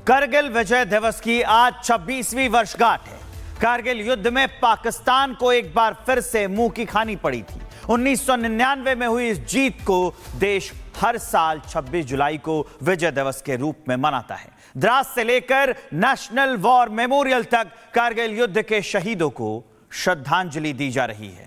करगिल विजय दिवस की आज 26वीं वर्षगांठ है। कारगिल युद्ध में पाकिस्तान को एक बार फिर से मुंह की खानी पड़ी थी। 1999 में हुई इस जीत को देश हर साल 26 जुलाई को विजय दिवस के रूप में मनाता है। द्रास से लेकर नेशनल वॉर मेमोरियल तक कारगिल युद्ध के शहीदों को श्रद्धांजलि दी जा रही है।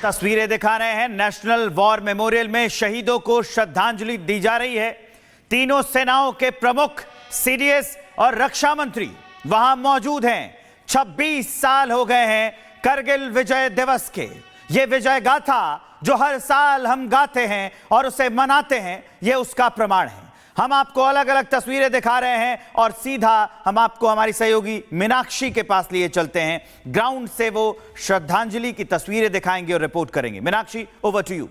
तस्वीरें दिखा रहे हैं। नेशनल वॉर मेमोरियल में शहीदों को श्रद्धांजलि दी जा रही है। तीनों सेनाओं के प्रमुख, सीडीएस और रक्षा मंत्री वहां मौजूद हैं। 26 साल हो गए हैं करगिल विजय दिवस के। ये विजय गाथा जो हर साल हम गाते हैं और उसे मनाते हैं, ये उसका प्रमाण है। हम आपको अलग अलग तस्वीरें दिखा रहे हैं और सीधा हम आपको हमारी सहयोगी मीनाक्षी के पास लिए चलते हैं। ग्राउंड से वो श्रद्धांजलि की तस्वीरें दिखाएंगे और रिपोर्ट करेंगे। Meenakshi, over to you.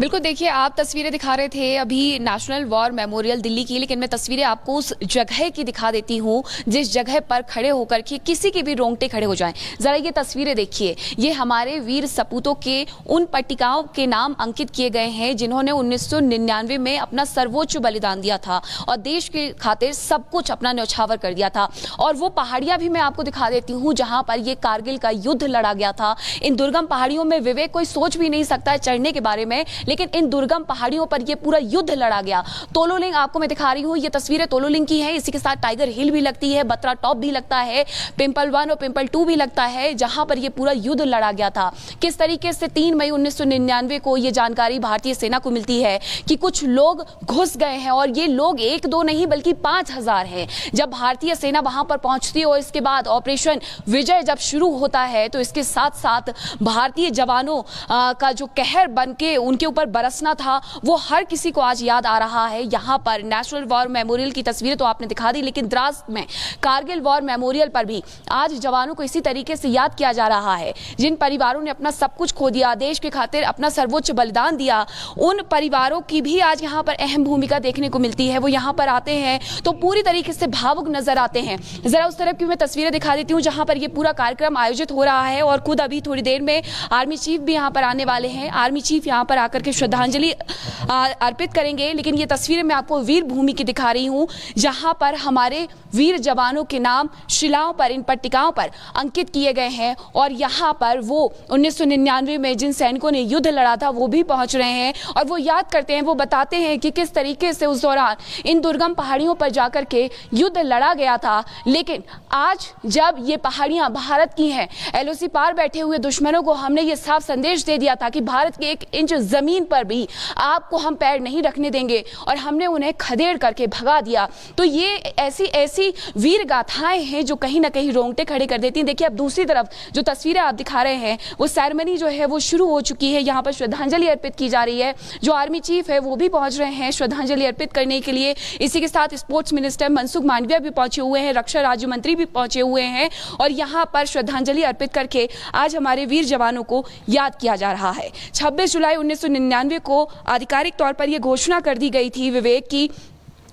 बिल्कुल, देखिए आप तस्वीरें दिखा रहे थे अभी नेशनल वॉर मेमोरियल दिल्ली की, लेकिन मैं तस्वीरें आपको उस जगह की दिखा देती हूँ जिस जगह पर खड़े होकर के किसी के भी रोंगटे खड़े हो जाएं। जरा ये तस्वीरें देखिए, ये हमारे वीर सपूतों के उन पट्टिकाओं के नाम अंकित किए गए हैं जिन्होंने 1999 में अपना सर्वोच्च बलिदान दिया था और देश के खातिर सब कुछ अपना न्यौछावर कर दिया था। और वो पहाड़ियाँ भी मैं आपको दिखा देती हूँ जहाँ पर ये कारगिल का युद्ध लड़ा गया था। इन दुर्गम पहाड़ियों में विवेक कोई सोच भी नहीं सकता है चढ़ने के बारे में, लेकिन इन दुर्गम पहाड़ियों पर यह पूरा युद्ध लड़ा गया। तोलोलिंग आपको मैं दिखा रही हूं, ये तस्वीरें तोलोलिंग की हैं। इसी के साथ टाइगर हिल भी लगती है, बत्रा टॉप भी लगता है, पिंपल 1 और पिंपल 2 भी लगता है, जहां पर यह पूरा युद्ध लड़ा गया था। किस तरीके से 3 मई 1999 को यह जानकारी भारतीय सेना को मिलती है कि कुछ लोग घुस गए हैं और ये लोग 1-2 नहीं बल्कि 5000 हैं। जब भारतीय सेना वहां पर पहुंचती है और इसके बाद ऑपरेशन विजय जब शुरू होता है तो इसके साथ साथ भारतीय जवानों का जो कहर बन के उनके ऊपर बरसना था वो हर किसी को आज याद आ रहा है। यहां पर नेशनल वॉर मेमोरियल की तस्वीरें तो आपने दिखा दी, लेकिन द्रास में कारगिल वॉर मेमोरियल पर भी आज जवानों को इसी तरीके से याद किया जा रहा है। जिन परिवारों ने अपना सब कुछ खो दिया, देश के खातिर अपना सर्वोच्च बलिदान दिया, उन परिवारों की भी आज यहां पर अहम भूमिका देखने को मिलती है। वो यहां पर आते हैं तो पूरी तरीके से भावुक नजर आते हैं। जरा उस तरफ की मैं तस्वीरें दिखा देती हूँ जहां पर यह पूरा कार्यक्रम आयोजित हो रहा है और खुद अभी थोड़ी देर में आर्मी चीफ भी यहां पर आने वाले हैं। आर्मी चीफ यहां पर आकर के श्रद्धांजलि अर्पित करेंगे। लेकिन ये तस्वीरें मैं आपको वीर भूमि की दिखा रही हूं जहां पर हमारे वीर जवानों के नाम शिलाओं पर, इन पट्टिकाओं पर अंकित किए गए हैं और यहां पर वो 1999 में जिन सैनिकों ने युद्ध लड़ा था वो भी पहुंच रहे हैं और वो याद करते हैं, वो बताते हैं कि किस तरीके से उस दौरान इन दुर्गम पहाड़ियों पर जाकर के युद्ध लड़ा गया था। लेकिन आज जब ये पहाड़ियां भारत की हैं, एलओसी पार बैठे हुए दुश्मनों को हमने ये साफ संदेश दे दिया था कि भारत के 1 इंच जमीन पर भी आपको हम पैर नहीं रखने देंगे और हमने उन्हें खदेड़ करके भगा दिया। तो ये ऐसी वीर गाथाएं हैं जो कहीं ना कहीं रोंगटे खड़े कर देती हैं। देखिए अब दूसरी तरफ जो तस्वीरें आप दिखा रहे हैं वो सेरेमनी जो है वो शुरू हो चुकी है। यहाँ पर श्रद्धांजलि अर्पित की जा रही है। जो आर्मी चीफ है वो भी पहुंच रहे हैं श्रद्धांजलि अर्पित करने के लिए। इसी के साथ स्पोर्ट्स मिनिस्टर मनसुख मांडविया भी पहुंचे हुए हैं, रक्षा राज्य मंत्री भी पहुंचे हुए हैं और यहाँ पर श्रद्धांजलि अर्पित करके आज हमारे वीर जवानों को याद किया जा रहा है। 26 जुलाई 1999 को आधिकारिक तौर पर यह घोषणा कर दी गई थी विवेक की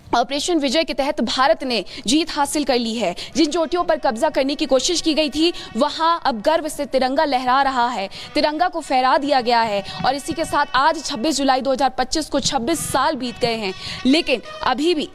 ऑपरेशन विजय के तहत भारत ने जीत हासिल कर ली है। जिन चोटियों पर कब्जा करने की कोशिश की गई थी वहां अब गर्व से तिरंगा लहरा रहा है, तिरंगा को फहरा दिया गया है। और इसी के साथ आज 26 जुलाई 2025 को 26 साल बीत गए हैं, लेकिन अभी भी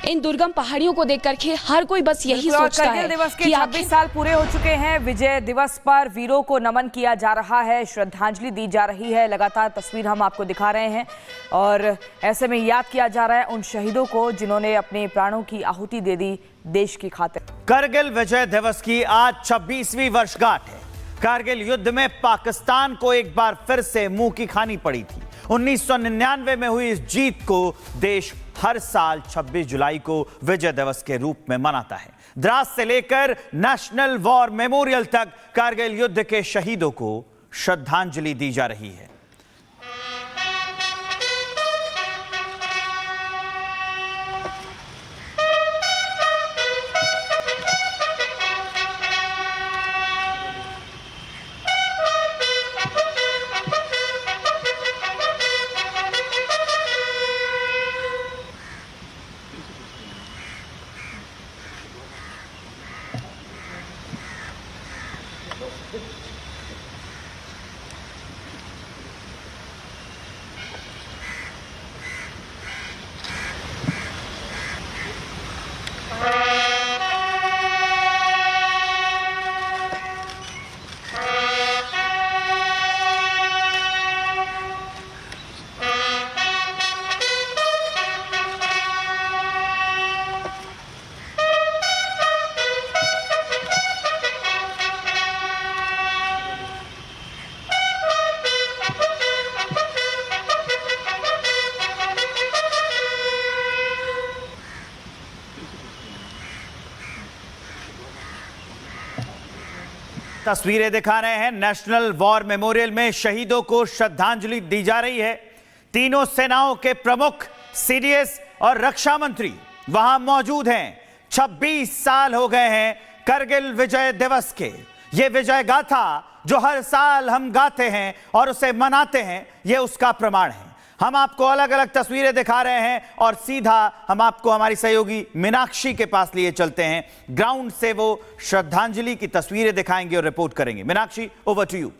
इन दुर्गम पहाड़ियों को देख करके हर कोई बस यही सोचता है करगिल दिवस के कि 26 साल पूरे हो चुके हैं। विजय दिवस पर वीरों को नमन किया जा रहा है, श्रद्धांजलि दी जा रही है। लगातार तस्वीर हम आपको दिखा रहे हैं और ऐसे में याद किया जा रहा है उन शहीदों को जिन्होंने अपने प्राणों की आहुति दे दी देश की खातिर। करगिल विजय दिवस की आज 26वीं वर्षगांठ है। कारगिल युद्ध में पाकिस्तान को एक बार फिर से मुंह की खानी पड़ी थी। 1999 में हुई इस जीत को देश हर साल 26 जुलाई को विजय दिवस के रूप में मनाता है। द्रास से लेकर नेशनल वॉर मेमोरियल तक कारगिल युद्ध के शहीदों को श्रद्धांजलि दी जा रही है। तस्वीरें दिखा रहे हैं नेशनल वॉर मेमोरियल में शहीदों को श्रद्धांजलि दी जा रही है। तीनों सेनाओं के प्रमुख, सीडीएस और रक्षा मंत्री वहां मौजूद हैं। 26 साल हो गए हैं करगिल विजय दिवस के। ये विजय गाथा जो हर साल हम गाते हैं और उसे मनाते हैं, ये उसका प्रमाण है। हम आपको अलग अलग तस्वीरें दिखा रहे हैं और सीधा हम आपको हमारी सहयोगी मीनाक्षी के पास लिए चलते हैं। ग्राउंड से वो श्रद्धांजलि की तस्वीरें दिखाएंगे और रिपोर्ट करेंगे। Meenakshi, over to you.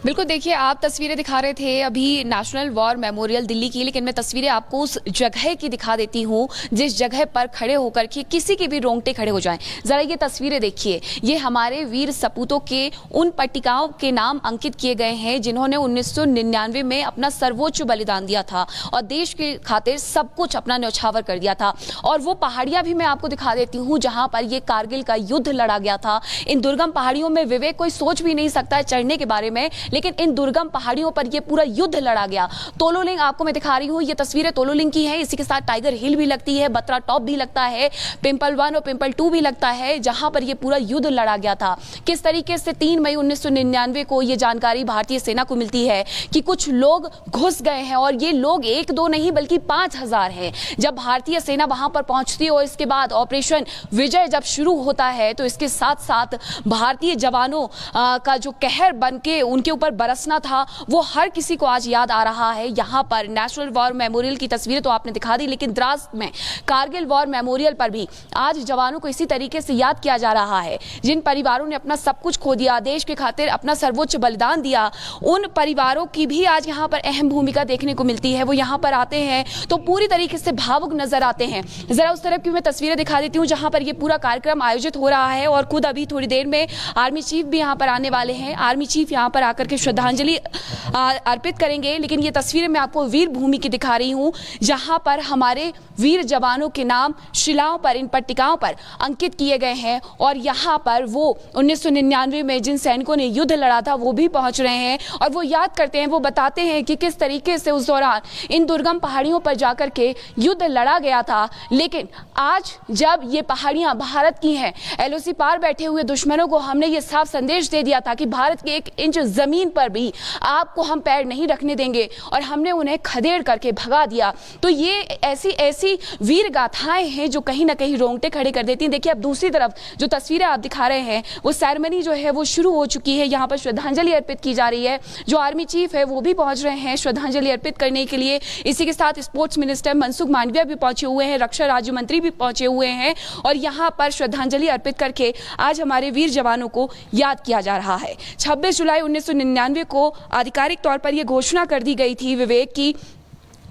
बिल्कुल, देखिए आप तस्वीरें दिखा रहे थे अभी नेशनल वॉर मेमोरियल दिल्ली की, लेकिन मैं तस्वीरें आपको उस जगह की दिखा देती हूँ जिस जगह पर खड़े होकर के किसी के भी रोंगटे खड़े हो जाएं। जरा ये तस्वीरें देखिए, ये हमारे वीर सपूतों के उन पट्टिकाओं के नाम अंकित किए गए हैं जिन्होंने 1999 में अपना सर्वोच्च बलिदान दिया था और देश के खातिर सब कुछ अपना न्यौछावर कर दिया था। और वो पहाड़ियां भी मैं आपको दिखा देती हूँ जहां पर ये कारगिल का युद्ध लड़ा गया था। इन दुर्गम पहाड़ियों में विवेक कोई सोच भी नहीं सकता है चढ़ने के बारे में, लेकिन इन दुर्गम पहाड़ियों पर यह पूरा युद्ध लड़ा गया। तोलोलिंग आपको मैं दिखा रही हूं, ये तस्वीरें तोलोलिंग की हैं। इसी के साथ टाइगर हिल भी लगती है, बत्रा टॉप भी लगता है, पिंपल 1 और पिंपल 2 भी लगता है, जहां पर यह पूरा युद्ध लड़ा गया था। किस तरीके से 3 मई 1999 को यह जानकारी भारतीय सेना को मिलती है कि कुछ लोग घुस गए हैं और ये लोग 1-2 नहीं बल्कि 5000 हैं। जब भारतीय सेना वहां पर पहुंचती है और इसके बाद ऑपरेशन विजय जब शुरू होता है तो इसके साथ साथ भारतीय जवानों का जो कहर बन के उनके ऊपर बरसना था वो हर किसी को आज याद आ रहा है। यहां पर नेशनल वॉर मेमोरियल की तस्वीरें तो आपने दिखा दी, लेकिन द्रास में कारगिल वॉर मेमोरियल पर भी आज जवानों को इसी तरीके से याद किया जा रहा है। जिन परिवारों ने अपना सब कुछ खो दिया, देश के खातिर अपना सर्वोच्च बलिदान दिया, उन परिवारों की भी आज यहां पर अहम भूमिका देखने को मिलती है। वो यहां पर आते हैं तो पूरी तरीके से भावुक नजर आते हैं। जरा उस तरफ की मैं तस्वीरें दिखा देती हूँ जहां पर यह पूरा कार्यक्रम आयोजित हो रहा है और खुद अभी थोड़ी देर में आर्मी चीफ भी यहां पर आने वाले हैं। आर्मी चीफ यहां पर आकर के श्रद्धांजलि अर्पित करेंगे। लेकिन ये तस्वीरें मैं आपको वीर भूमि की दिखा रही हूं जहां पर हमारे वीर जवानों के नाम शिलाओं पर, इन पट्टिकाओं पर अंकित किए गए हैं और यहां पर वो 1999 में जिन सैनिकों ने युद्ध लड़ा था वो भी पहुंच रहे हैं और वो याद करते हैं, वो बताते हैं कि किस तरीके से उस दौरान इन दुर्गम पहाड़ियों पर जाकर के युद्ध लड़ा गया था। लेकिन आज जब ये पहाड़ियां भारत की हैं, एलओसी पार बैठे हुए दुश्मनों को हमने ये साफ संदेश दे दिया था कि भारत के 1 इंच जमीन पर भी आपको हम पैर नहीं रखने देंगे और हमने उन्हें खदेड़ करके भगा दिया। तो ये ऐसी वीर गाथाएं हैं जो कहीं ना कहीं रोंगटे खड़े कर देती हैं। देखिए अब दूसरी तरफ जो तस्वीरें आप दिखा रहे हैं वो सेरेमनी जो है वो शुरू हो चुकी है। यहाँ पर श्रद्धांजलि अर्पित की जा रही है। जो आर्मी चीफ है वो भी पहुंच रहे हैं श्रद्धांजलि अर्पित करने के लिए। इसी के साथ स्पोर्ट्स मिनिस्टर मनसुख मांडविया भी पहुंचे हुए हैं, रक्षा राज्य मंत्री भी पहुंचे हुए हैं और यहाँ पर श्रद्धांजलि अर्पित करके आज हमारे वीर जवानों को याद किया जा रहा है। 26 जुलाई 1999 को आधिकारिक तौर पर यह घोषणा कर दी गई थी विवेक की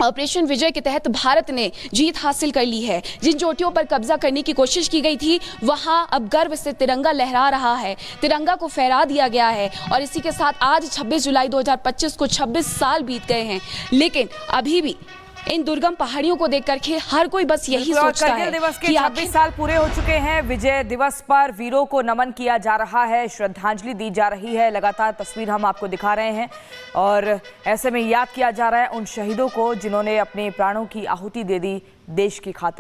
ऑपरेशन विजय के तहत भारत ने जीत हासिल कर ली है। जिन चोटियों पर कब्जा करने की कोशिश की गई थी वहां अब गर्व से तिरंगा लहरा रहा है, तिरंगा को फहरा दिया गया है। और इसी के साथ आज 26 जुलाई 2025 को 26 साल बीत गए हैं, लेकिन अभी भी इन दुर्गम पहाड़ियों को देख करके हर कोई बस यही सोचता है करगिल दिवस के कि 26 साल पूरे हो चुके हैं। विजय दिवस पर वीरों को नमन किया जा रहा है, श्रद्धांजलि दी जा रही है। लगातार तस्वीर हम आपको दिखा रहे हैं और ऐसे में याद किया जा रहा है उन शहीदों को जिन्होंने अपने प्राणों की आहुति दे दी देश की खातिर।